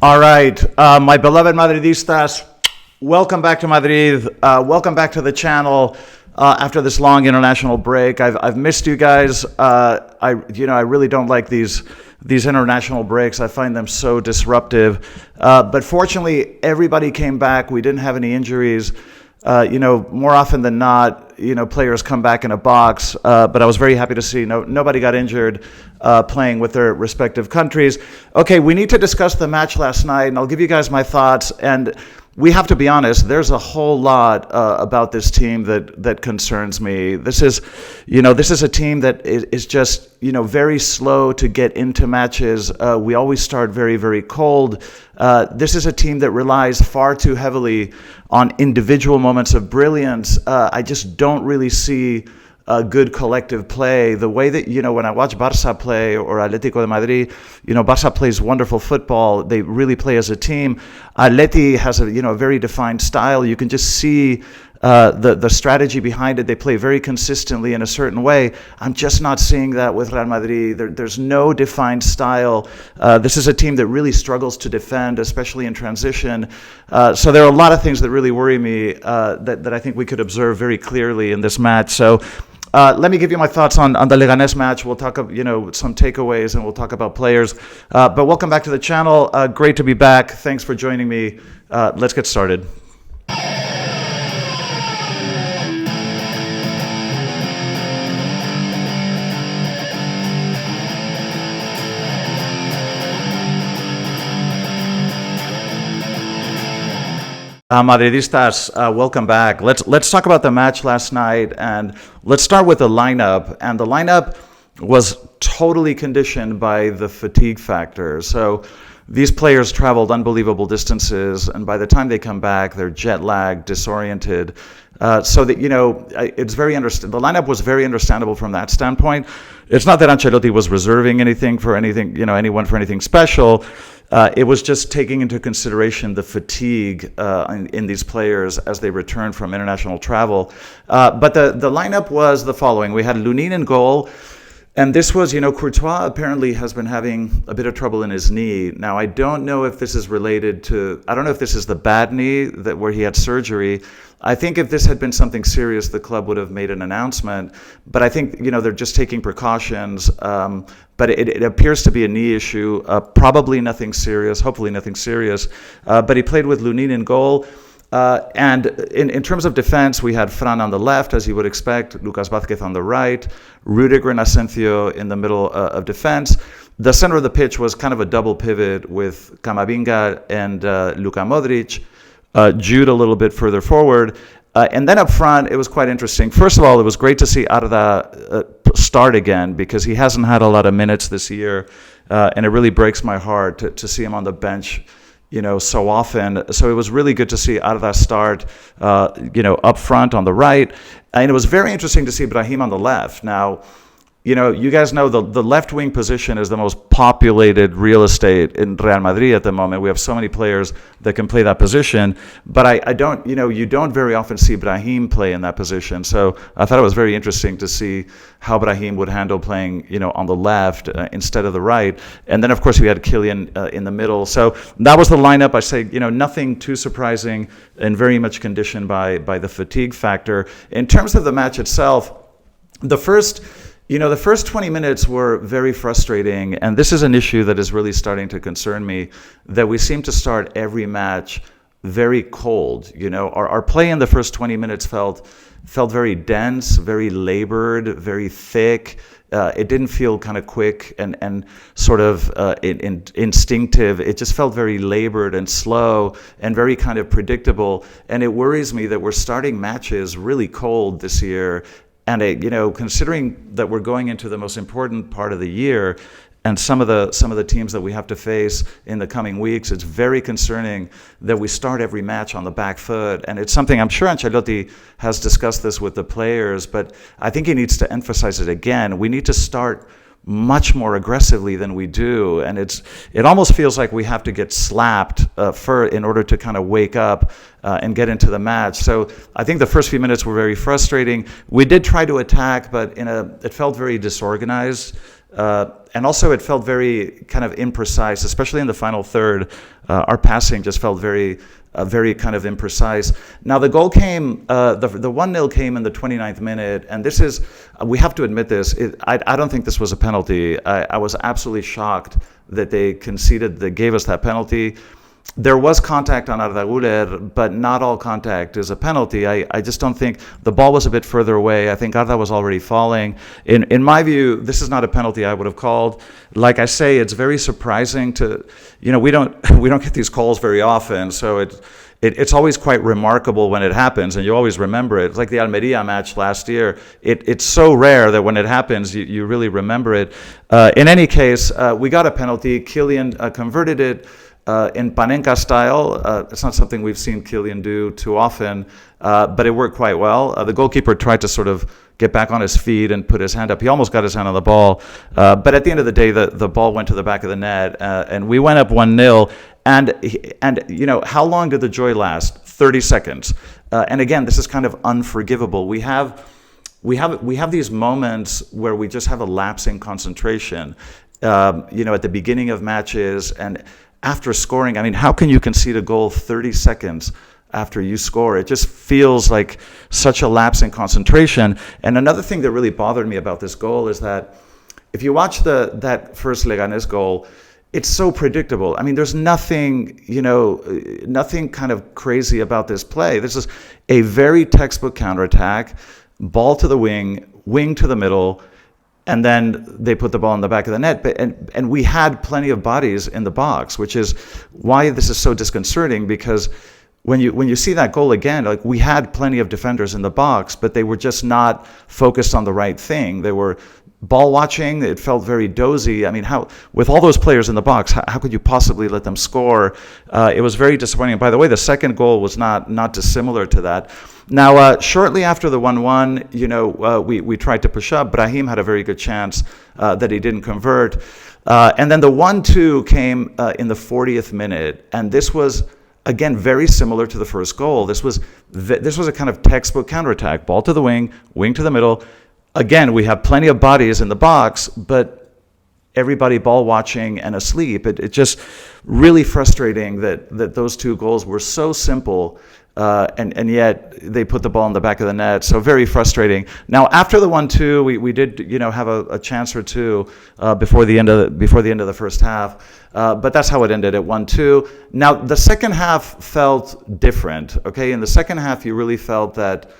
All right, my beloved Madridistas, welcome back to Madrid. Welcome back to the channel after this long international break. I've missed you guys. I really don't like these international breaks. I find them so disruptive. But fortunately, everybody came back. We didn't have any injuries. More often than not, players come back in a box. But I was very happy to see nobody got injured playing with their respective countries. Okay, we need to discuss the match last night, and I'll give you guys my thoughts. And we have to be honest, there's a whole lot about this team that concerns me. This is a team that is just, very slow to get into matches. We always start very, very cold. This is a team that relies far too heavily on individual moments of brilliance. I just don't really see a good collective play. The way that, when I watch Barça play or Atlético de Madrid, Barça plays wonderful football. They really play as a team. Atleti has a very defined style. You can just see the strategy behind it. They play very consistently in a certain way. I'm just not seeing that with Real Madrid. There's no defined style. This is a team that really struggles to defend, especially in transition. So there are a lot of things that really worry me that I think we could observe very clearly in this match. So let me give you my thoughts on the Leganes match. We'll talk some takeaways, and we'll talk about players. But welcome back to the channel. Great to be back. Thanks for joining me. Let's get started. Madridistas, welcome back. Let's talk about the match last night, and let's start with the lineup. And the lineup was totally conditioned by the fatigue factor. So these players traveled unbelievable distances, and by the time they come back, they're jet lagged, disoriented. So that it's the lineup was very understandable from that standpoint. It's not that Ancelotti was reserving anyone for anything special. It was just taking into consideration the fatigue in these players as they return from international travel. But the lineup was the following. We had Lunin in goal. And this was, Courtois apparently has been having a bit of trouble in his knee. Now, I don't know if this is related to, I don't know if this is the bad knee where he had surgery. I think if this had been something serious, the club would have made an announcement. But I think, they're just taking precautions. But it appears to be a knee issue, probably nothing serious, hopefully nothing serious. But he played with Lunin in goal. And in terms of defense, we had Fran on the left, as you would expect, Lucas Vázquez on the right, Rudiger and Asensio in the middle of defense. The center of the pitch was kind of a double pivot with Camavinga and Luka Modric, Jude a little bit further forward. And then up front, it was quite interesting. First of all, it was great to see Arda start again, because he hasn't had a lot of minutes this year, and it really breaks my heart to see him on the bench so often. So it was really good to see Arda start, up front on the right. And it was very interesting to see Brahim on the left. Now, you guys know the left wing position is the most populated real estate in Real Madrid at the moment. We have so many players that can play that position, but I don't, you don't very often see Brahim play in that position. So I thought it was very interesting to see how Brahim would handle playing, on the left instead of the right. And then, of course, we had Kylian in the middle. So that was the lineup. I say, nothing too surprising and very much conditioned by the fatigue factor. In terms of the match itself, the first 20 minutes were very frustrating, and this is an issue that is really starting to concern me, that we seem to start every match very cold. Our play in the first 20 minutes felt very dense, very labored, very thick. It didn't feel kind of quick and sort of instinctive. It just felt very labored and slow and very kind of predictable. And it worries me that we're starting matches really cold this year. And considering that we're going into the most important part of the year, and some of the teams that we have to face in the coming weeks, it's very concerning that we start every match on the back foot. And it's something, I'm sure Ancelotti has discussed this with the players, but I think he needs to emphasize it again. We need to start much more aggressively than we do, and it almost feels like we have to get slapped in order to kind of wake up and get into the match. So I think the first few minutes were very frustrating. We did try to attack, but it felt very disorganized. And also it felt very kind of imprecise, especially in the final third. Our passing just felt very kind of imprecise. Now the goal came, the 1-0 came in the 29th minute, and this is, we have to admit this, I don't think this was a penalty. I was absolutely shocked that they gave us that penalty. There was contact on Arda Güler, but not all contact is a penalty. I just don't think the ball was a bit further away. I think Arda was already falling. In my view, this is not a penalty I would have called. Like I say, it's very surprising to, we don't get these calls very often, so it's always quite remarkable when it happens, and you always remember it. It's like the Almeria match last year. It's so rare that when it happens, you really remember it. In any case, we got a penalty. Kylian converted it. In Panenka style. It's not something we've seen Kylian do too often, but it worked quite well. The goalkeeper tried to sort of get back on his feet and put his hand up. He almost got his hand on the ball, but at the end of the day, the ball went to the back of the net, and we went up 1-0. And how long did the joy last? 30 seconds. And again, this is kind of unforgivable. We have these moments where we just have a lapse in concentration. At the beginning of matches and after scoring, I mean, how can you concede a goal 30 seconds after you score? It just feels like such a lapse in concentration. And another thing that really bothered me about this goal is that if you watch that first Leganes goal, it's so predictable. I mean, there's nothing kind of crazy about this play. This is a very textbook counterattack, ball to the wing to the middle, and then they put the ball in the back of the net. And we had plenty of bodies in the box, which is why this is so disconcerting, because when you see that goal again, like, we had plenty of defenders in the box, but they were just not focused on the right thing. They were ball watching. It felt very dozy. I mean, with all those players in the box, how could you possibly let them score? It was very disappointing. By the way, the second goal was not dissimilar to that. Now, shortly after the 1-1, we tried to push up. Brahim had a very good chance that he didn't convert. And then the 1-2 came in the 40th minute. And this was, again, very similar to the first goal. This was a kind of textbook counterattack. Ball to the wing to the middle. Again, we have plenty of bodies in the box, but everybody ball watching and asleep. It's just really frustrating that those two goals were so simple, and yet they put the ball in the back of the net. So very frustrating. Now, after the 1-2, we did have a chance or two before the end of the first half, but that's how it ended at 1-2. Now, the second half felt different. Okay, in the second half, you really felt that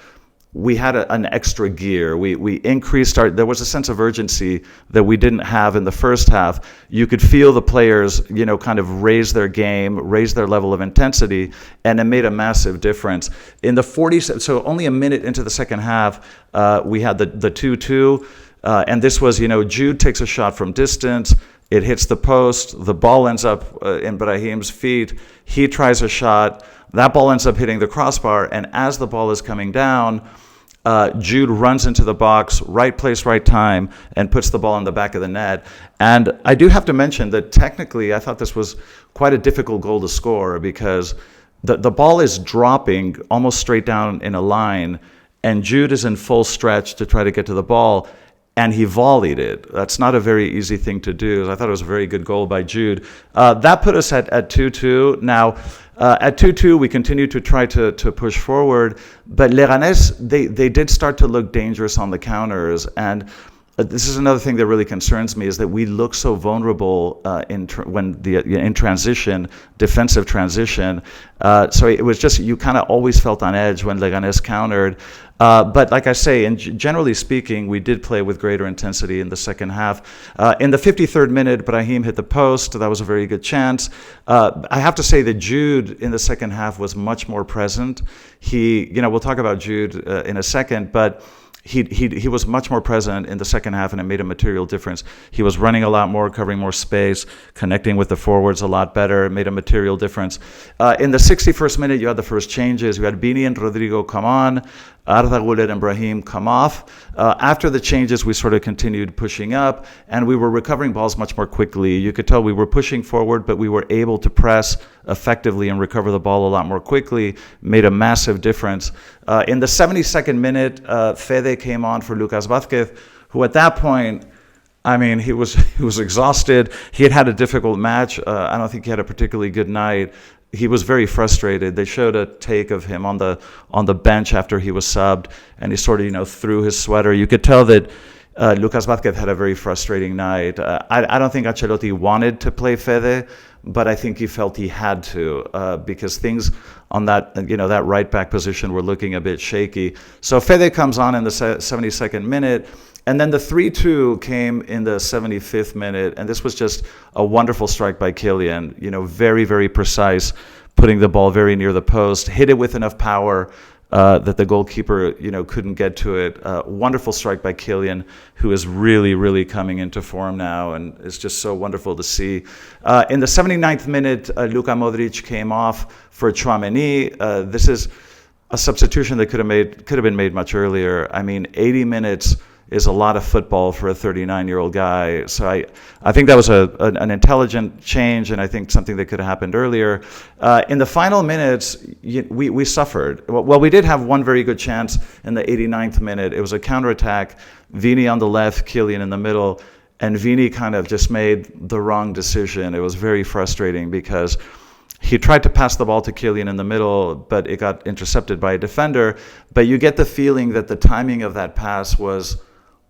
we had an extra gear. We increased there was a sense of urgency that we didn't have in the first half. You could feel the players, kind of raise their game, raise their level of intensity, and it made a massive difference. In the 40s, so only a minute into the second half, we had the 2-2, and this was, Jude takes a shot from distance. It hits the post. The ball ends up in Brahim's feet. He tries a shot. That ball ends up hitting the crossbar, and as the ball is coming down, Jude runs into the box, right place, right time, and puts the ball in the back of the net. And I do have to mention that technically I thought this was quite a difficult goal to score, because the ball is dropping almost straight down in a line, and Jude is in full stretch to try to get to the ball, and he volleyed it. That's not a very easy thing to do. I thought it was a very good goal by Jude. That put us at 2-2. Now, at 2-2, we continued to try to push forward, but Leganes, they did start to look dangerous on the counters, and this is another thing that really concerns me, is that we look so vulnerable in transition, defensive transition. So it was just, you kind of always felt on edge when Leganes countered. But like I say, and generally speaking, we did play with greater intensity in the second half. In the 53rd minute, Brahim hit the post. That was a very good chance. I have to say that Jude in the second half was much more present. We'll talk about Jude in a second, but he was much more present in the second half, and it made a material difference. He was running a lot more, covering more space, connecting with the forwards a lot better. It made a material difference. In the 61st minute, you had the first changes. You had Bini and Rodrigo come on, Arda Güler and Brahim come off. After the changes, we sort of continued pushing up, and we were recovering balls much more quickly. You could tell we were pushing forward, but we were able to press effectively and recover the ball a lot more quickly. Made a massive difference. In the 72nd minute, Fede came on for Lucas Vázquez, who at that point, I mean, he was exhausted. He had a difficult match. I don't think he had a particularly good night. He was very frustrated. They showed a take of him on the bench after he was subbed, and he sort of threw his sweater. You could tell that Lucas Vázquez had a very frustrating night. I don't think Ancelotti wanted to play Fede, but I think he felt he had to because things on that right back position were looking a bit shaky. So Fede comes on in the 72nd minute. And then the 3-2 came in the 75th minute, and this was just a wonderful strike by Kylian. Very, very precise, putting the ball very near the post, hit it with enough power that the goalkeeper, couldn't get to it. Wonderful strike by Kylian, who is really, really coming into form now, and it's just so wonderful to see. In the 79th minute, Luka Modric came off for Tchouaméni. This is a substitution that could have been made much earlier. I mean, 80 minutes is a lot of football for a 39-year-old guy. So I think that was an intelligent change, and I think something that could have happened earlier. In the final minutes, we suffered. Well, we did have one very good chance in the 89th minute. It was a counterattack. Vini on the left, Kylian in the middle, and Vini kind of just made the wrong decision. It was very frustrating because he tried to pass the ball to Kylian in the middle, but it got intercepted by a defender. But you get the feeling that the timing of that pass was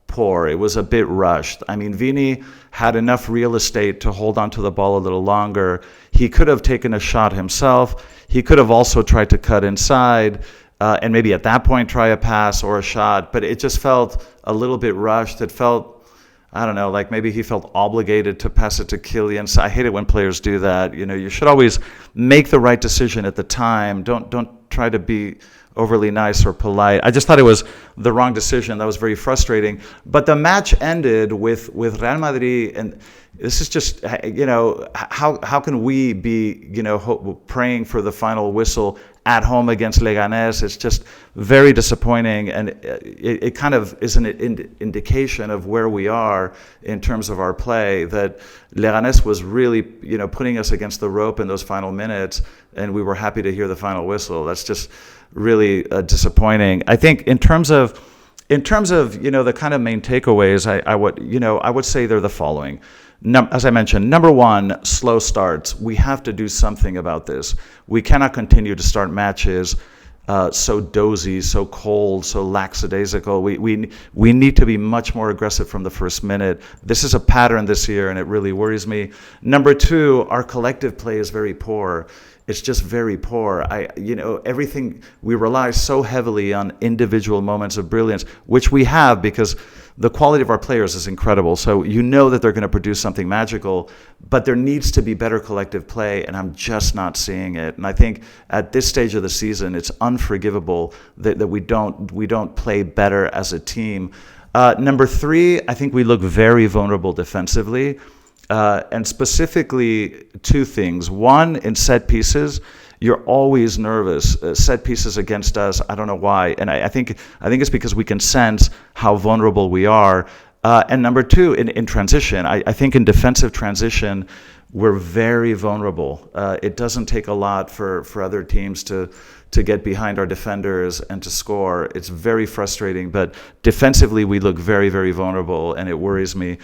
poor. It was a bit rushed. I mean, Vini had enough real estate to hold on to the ball a little longer. He could have taken a shot himself. He could have also tried to cut inside and maybe at that point try a pass or a shot, but it just felt a little bit rushed. It felt, I don't know, like maybe he felt obligated to pass it to Kylian. So I hate it when players do that. You should always make the right decision at the time. Don't try to be overly nice or polite. I just thought it was the wrong decision. That was very frustrating. But the match ended with Real Madrid, and this is just, how can we be, praying for the final whistle at home against Leganes? It's just very disappointing, and it kind of is an indication of where we are in terms of our play, that Leganes was really, putting us against the rope in those final minutes, and we were happy to hear the final whistle. That's just really disappointing. I think in terms of the kind of main takeaways, I would say they're the following. As I mentioned, number one, slow starts. We have to do something about this. We cannot continue to start matches so dozy, so cold, so lackadaisical. We need to be much more aggressive from the first minute. This is a pattern this year, and it really worries me. Number two, our collective play is very poor. It's just very poor. Everything, we rely so heavily on individual moments of brilliance, which we have because the quality of our players is incredible. So that they're going to produce something magical, but there needs to be better collective play, and I'm just not seeing it. And I think at this stage of the season, it's unforgivable that we don't play better as a team. Number three, I think we look very vulnerable defensively. And specifically two things. One, in set pieces, you're always nervous. Set pieces against us, I don't know why. And I think it's because we can sense how vulnerable we are. And number two, in transition, I think in defensive transition, we're very vulnerable. It doesn't take a lot for other teams to get behind our defenders and to score. It's very frustrating, but defensively we look very, very vulnerable, and it worries me.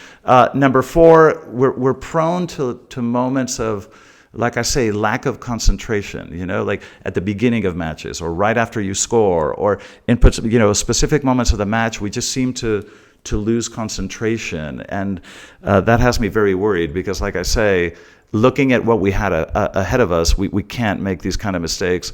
Number four, we're prone to moments of, like I say, lack of concentration, like at the beginning of matches or right after you score, or in specific moments of the match, we just seem to lose concentration. And that has me very worried because, like I say, looking at what we had ahead of us, we can't make these kind of mistakes.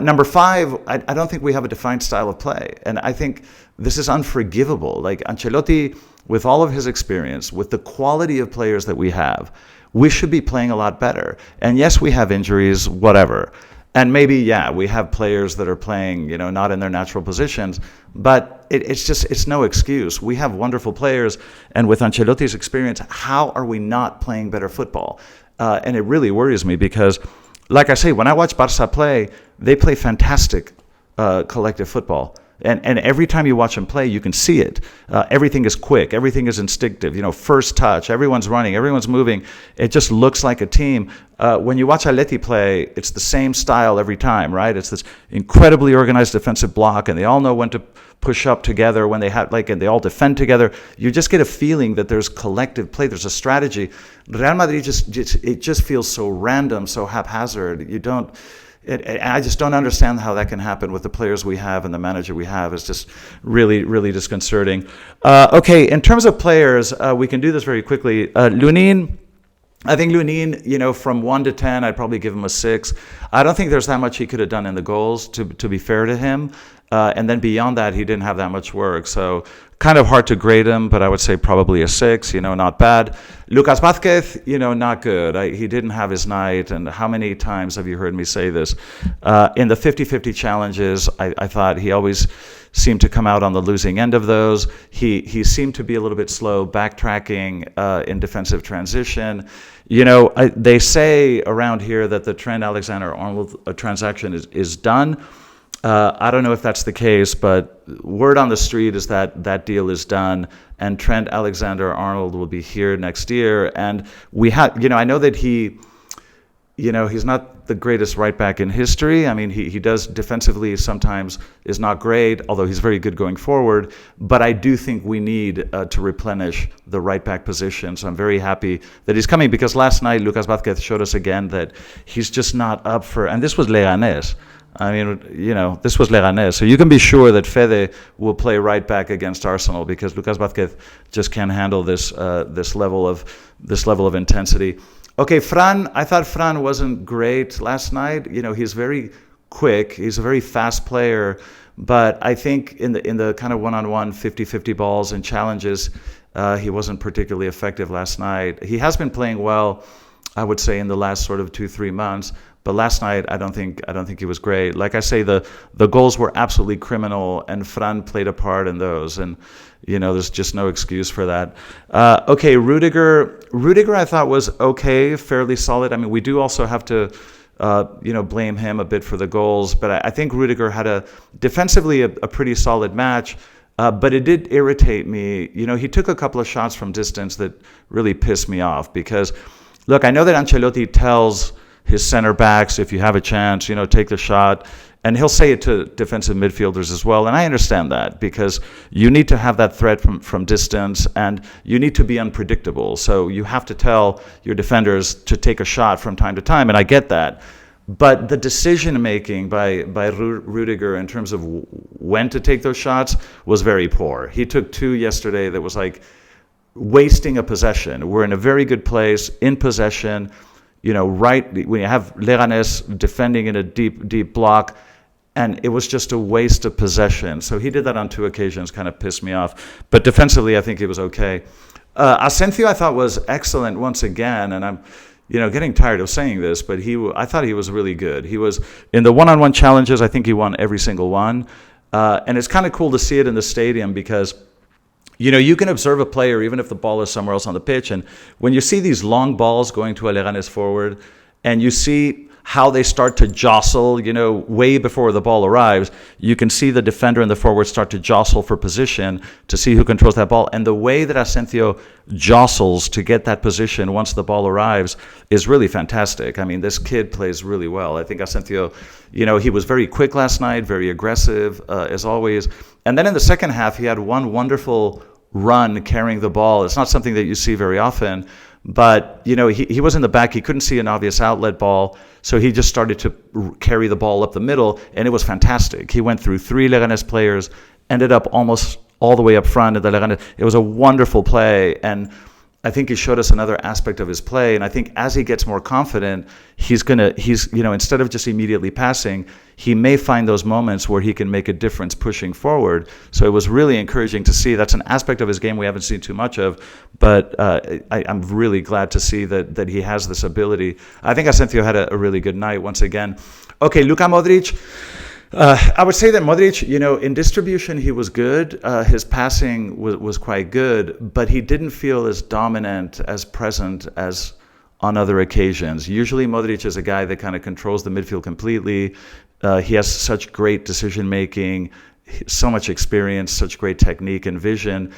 Number five, I don't think we have a defined style of play. And I think this is unforgivable. Like Ancelotti, with all of his experience, with the quality of players that we have, we should be playing a lot better. And yes, we have injuries, whatever. And maybe, we have players that are playing, not in their natural positions, but it's no excuse. We have wonderful players, and with Ancelotti's experience, how are we not playing better football? And it really worries me because, like I say, when I watch Barça play, they play fantastic collective football. And every time you watch him play, you can see it. Everything is quick. Everything is instinctive. First touch. Everyone's running. Everyone's moving. It just looks like a team. When you watch Atleti play, it's the same style every time, right? It's this incredibly organized defensive block, and they all know when to push up together, when they have and they all defend together. You just get a feeling that there's collective play. There's a strategy. Real Madrid it just feels so random, so haphazard. I just don't understand how that can happen with the players we have and the manager we have. It's just really, really disconcerting. Okay, in terms of players, we can do this very quickly. Lunin, I think Lunin, from 1 to 10, I'd probably give him a 6. I don't think there's that much he could have done in the goals, to be fair to him. And then beyond that, he didn't have that much work. So kind of hard to grade him, but I would say probably a 6, not bad. Lucas Vazquez, not good. He didn't have his night. And how many times have you heard me say this? In the 50-50 challenges, I thought he always seemed to come out on the losing end of those. He seemed to be a little bit slow backtracking in defensive transition. They say around here that the Trent Alexander-Arnold transaction is done. I don't know if that's the case, but word on the street is that deal is done, and Trent Alexander-Arnold will be here next year. And I know that he's not the greatest right back in history. I mean, he does defensively sometimes is not great, although he's very good going forward. But I do think we need to replenish the right back position. So I'm very happy that he's coming, because last night Lucas Vazquez showed us again that he's just not up for, and this was Leganes. I mean, this was Leganes. So you can be sure that Fede will play right back against Arsenal, because Lucas Vazquez just can't handle this level of intensity. Okay, Fran, I thought Fran wasn't great last night. He's very quick. He's a very fast player, but I think in the kind of one-on-one 50-50 balls and challenges, he wasn't particularly effective last night. He has been playing well, I would say, in the last sort of 2-3 months. But last night, I don't think he was great. Like I say, the goals were absolutely criminal, and Fran played a part in those. And there's just no excuse for that. Okay, Rudiger I thought was okay, fairly solid. I mean, we do also have to blame him a bit for the goals, but I think Rudiger had defensively a pretty solid match. But it did irritate me. He took a couple of shots from distance that really pissed me off, because, look, I know that Ancelotti tells his center backs, if you have a chance, take the shot. And he'll say it to defensive midfielders as well. And I understand that, because you need to have that threat from distance, and you need to be unpredictable. So you have to tell your defenders to take a shot from time to time. And I get that. But the decision making by Rudiger in terms of when to take those shots was very poor. He took 2 yesterday that was like wasting a possession. We're in a very good place, in possession. Right when you have Leganes defending in a deep block, and it was just a waste of possession. So he did that on 2 occasions, kind of pissed me off. But defensively, I think it was okay. Asensio, I thought, was excellent once again, and I'm, getting tired of saying this, but I thought he was really good. He was in the one-on-one challenges. I think he won every single one, and it's kind of cool to see it in the stadium, because you can observe a player even if the ball is somewhere else on the pitch. And when you see these long balls going to a Leganes forward, and you see how they start to jostle, way before the ball arrives, you can see the defender and the forward start to jostle for position to see who controls that ball. And the way that Asensio jostles to get that position once the ball arrives is really fantastic. I mean, this kid plays really well. I think Asensio, he was very quick last night, very aggressive, as always. And then in the second half, he had one wonderful run carrying the ball. It's not something that you see very often, but he was in the back. He couldn't see an obvious outlet ball, so he just started to carry the ball up the middle, and it was fantastic. He went through 3 Leganes players, ended up almost all the way up front at the Leganes. It was a wonderful play, and I think he showed us another aspect of his play. And I think as he gets more confident, he's instead of just immediately passing, he may find those moments where he can make a difference pushing forward. So it was really encouraging to see. That's an aspect of his game we haven't seen too much of, but I'm really glad to see that he has this ability. I think Asensio had a really good night once again. Okay, Luka Modric. I would say that Modric, in distribution, he was good. His passing was quite good, but he didn't feel as dominant, as present as on other occasions. Usually Modric is a guy that kind of controls the midfield completely. He has such great decision-making. so much experience, such great technique and vision.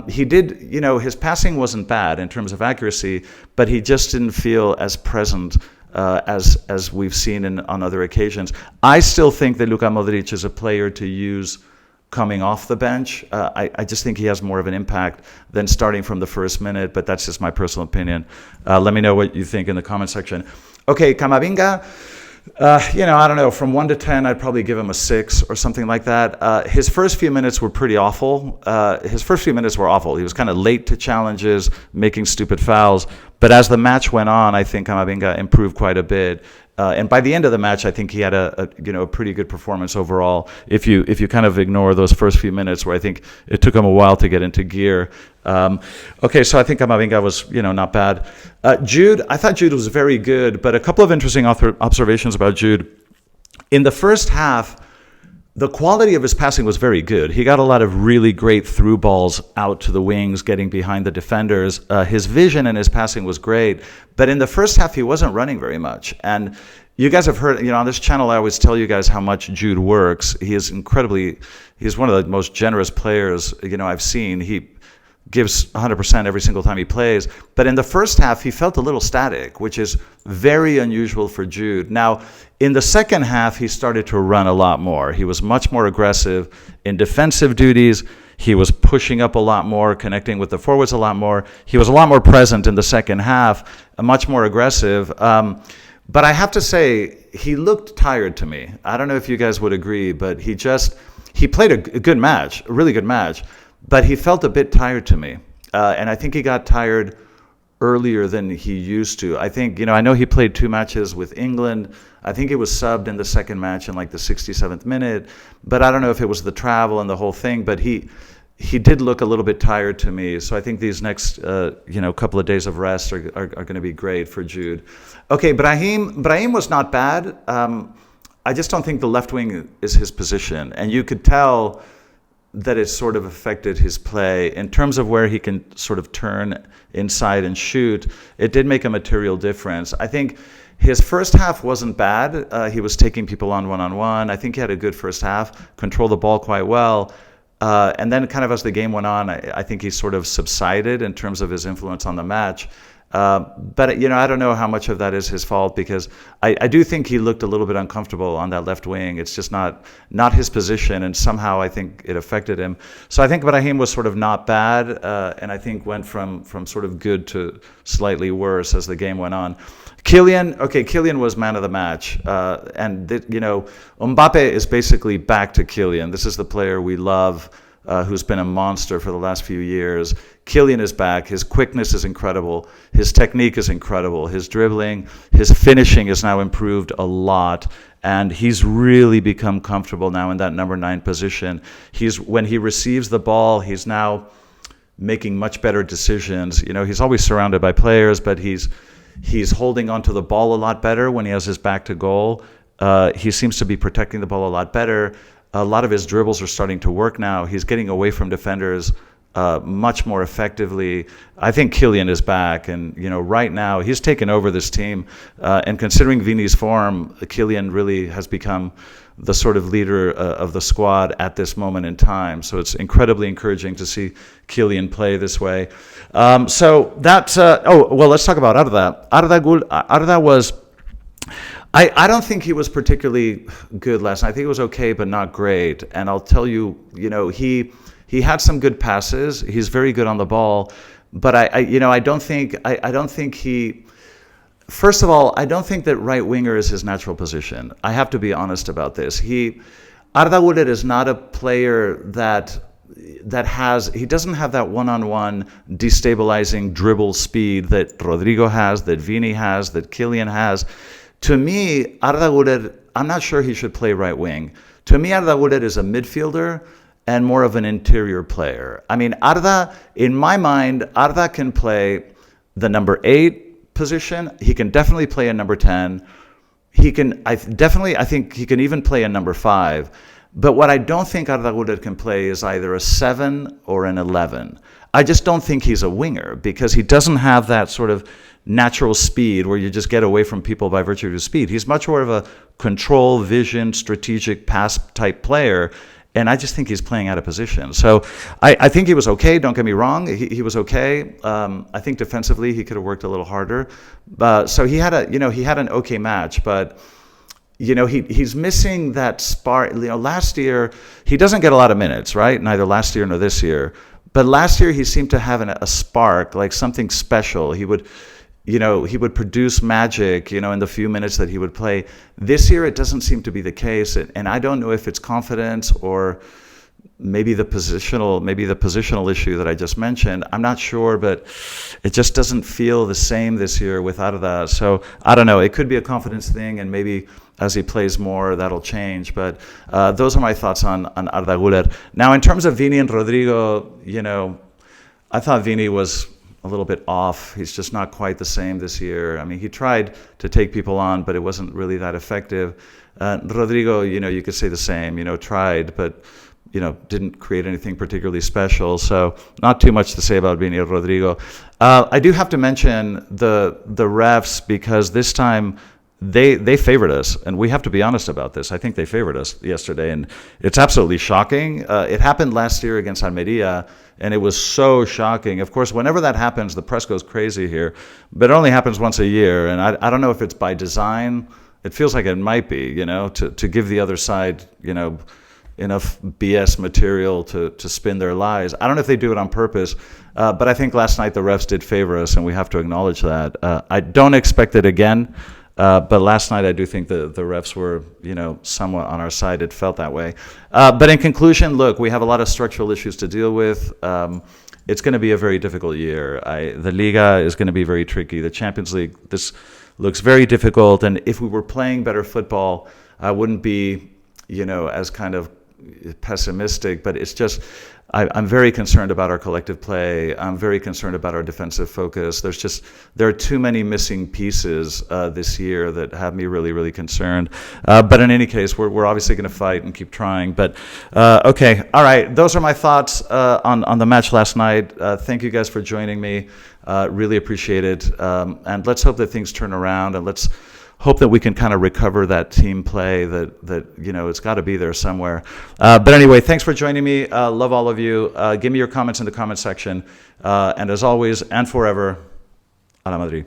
He did, his passing wasn't bad in terms of accuracy, but he just didn't feel as present as we've seen on other occasions. I still think that Luka Modric is a player to use coming off the bench. I just think he has more of an impact than starting from the first minute, but that's just my personal opinion. Let me know what you think in the comment section. Okay, Camavinga. I don't know, from 1 to 10, I'd probably give him a 6 or something like that. His first few minutes were pretty awful. He was kind of late to challenges, making stupid fouls. But as the match went on, I think Camavinga improved quite a bit. And by the end of the match, I think he had a pretty good performance overall. If you kind of ignore those first few minutes where I think it took him a while to get into gear. Okay, so I think Camavinga was not bad. Jude, I thought Jude was very good, but a couple of interesting observations about Jude. In the first half, the quality of his passing was very good. He got a lot of really great through balls out to the wings, getting behind the defenders. His vision and his passing was great. But in the first half, he wasn't running very much. And you guys have heard, on this channel, I always tell you guys how much Jude works. He's one of the most generous players, I've seen. He gives 100% every single time he plays. But in the first half, he felt a little static, which is very unusual for Jude. Now, in the second half, he started to run a lot more. He was much more aggressive in defensive duties. He was pushing up a lot more, connecting with the forwards a lot more. He was a lot more present in the second half, much more aggressive. But I have to say, he looked tired to me. I don't know if you guys would agree, but he played a good match, a really good match. But he felt a bit tired to me. And I think he got tired earlier than he used to. I think, I know he played 2 matches with England. I think he was subbed in the second match in like the 67th minute. But I don't know if it was the travel and the whole thing. But he did look a little bit tired to me. So I think these next, couple of days of rest are going to be great for Jude. Okay, Brahim was not bad. I just don't think the left wing is his position. And you could tell that it sort of affected his play. In terms of where he can sort of turn inside and shoot, it did make a material difference. I think his first half wasn't bad. He was taking people on one-on-one. I think he had a good first half, controlled the ball quite well. And then kind of as the game went on, I think he sort of subsided in terms of his influence on the match. But, I don't know how much of that is his fault, because I do think he looked a little bit uncomfortable on that left wing. It's just not his position, and somehow I think it affected him. So I think Brahim was sort of not bad, and I think went from sort of good to slightly worse as the game went on. Kylian was man of the match. Mbappe is basically back to Kylian. This is the player we love, who's been a monster for the last few years. Kylian is back. His quickness is incredible. His technique is incredible. His dribbling, his finishing is now improved a lot. And he's really become comfortable now in that number 9 position. When he receives the ball, he's now making much better decisions. He's always surrounded by players, but he's holding onto the ball a lot better when he has his back to goal. He seems to be protecting the ball a lot better. A lot of his dribbles are starting to work now. He's getting away from defenders much more effectively. I think Kylian is back, and right now he's taken over this team. And considering Vini's form, Kylian really has become the sort of leader of the squad at this moment in time. So it's incredibly encouraging to see Kylian play this way. Let's talk about Arda. Arda was. I don't think he was particularly good last night. I think he was okay, but not great. And I'll tell you, he had some good passes. He's very good on the ball, but I don't think he. First of all, I don't think that right winger is his natural position. I have to be honest about this. Arda Güler is not a player that he doesn't have that one-on-one destabilizing dribble speed that Rodrigo has, that Vini has, that Kylian has. To me, Arda Güler, I'm not sure he should play right wing. To me, Arda Güler is a midfielder and more of an interior player. I mean, in my mind, Arda can play the number 8 position. He can definitely play a number 10. I think he can even play a number 5. But what I don't think Arda Güler can play is either a 7 or an 11. I just don't think he's a winger, because he doesn't have that sort of natural speed where you just get away from people by virtue of his speed. He's much more of a control, vision, strategic pass type player. And I just think he's playing out of position. So I think he was okay. Don't get me wrong. He was okay. I think defensively he could have worked a little harder. So he had an okay match, but he's missing that spark. Last year he doesn't get a lot of minutes, right? Neither last year nor this year. But last year he seemed to have a spark, like something special. He would produce magic, in the few minutes that he would play. This year, it doesn't seem to be the case, and I don't know if it's confidence or maybe the positional issue that I just mentioned. I'm not sure, but it just doesn't feel the same this year without that. So I don't know. It could be a confidence thing, and maybe as he plays more, that'll change. But those are my thoughts on Arda Güler. Now, in terms of Vini and Rodrigo, I thought Vini was a little bit off. He's just not quite the same this year. I mean, he tried to take people on, but it wasn't really that effective. Rodrigo, you could say the same, tried, but, didn't create anything particularly special. So not too much to say about Vini or Rodrigo. I do have to mention the refs, because this time they favored us, and we have to be honest about this. I think they favored us yesterday, and it's absolutely shocking. It happened last year against Almeria, and it was so shocking. Of course, whenever that happens, the press goes crazy here, but it only happens once a year, and I don't know if it's by design. It feels like it might be, to give the other side, enough BS material to spin their lies. I don't know if they do it on purpose, but I think last night the refs did favor us, and we have to acknowledge that. I don't expect it again. But last night, I do think the refs were, somewhat on our side. It felt that way. But in conclusion, look, we have a lot of structural issues to deal with. It's going to be a very difficult year. The Liga is going to be very tricky. The Champions League, this looks very difficult. And if we were playing better football, I wouldn't be, as kind of pessimistic. But it's just, I'm very concerned about our collective play. I'm very concerned about our defensive focus. There are too many missing pieces this year that have me really, really concerned. But in any case, we're obviously going to fight and keep trying. But okay, all right. Those are my thoughts on the match last night. Thank you guys for joining me. Really appreciate it. And let's hope that things turn around, and let's hope that we can kind of recover that team play that it's got to be there somewhere. But anyway, thanks for joining me. Love all of you. Give me your comments in the comment section. And as always and forever, a la Madrid.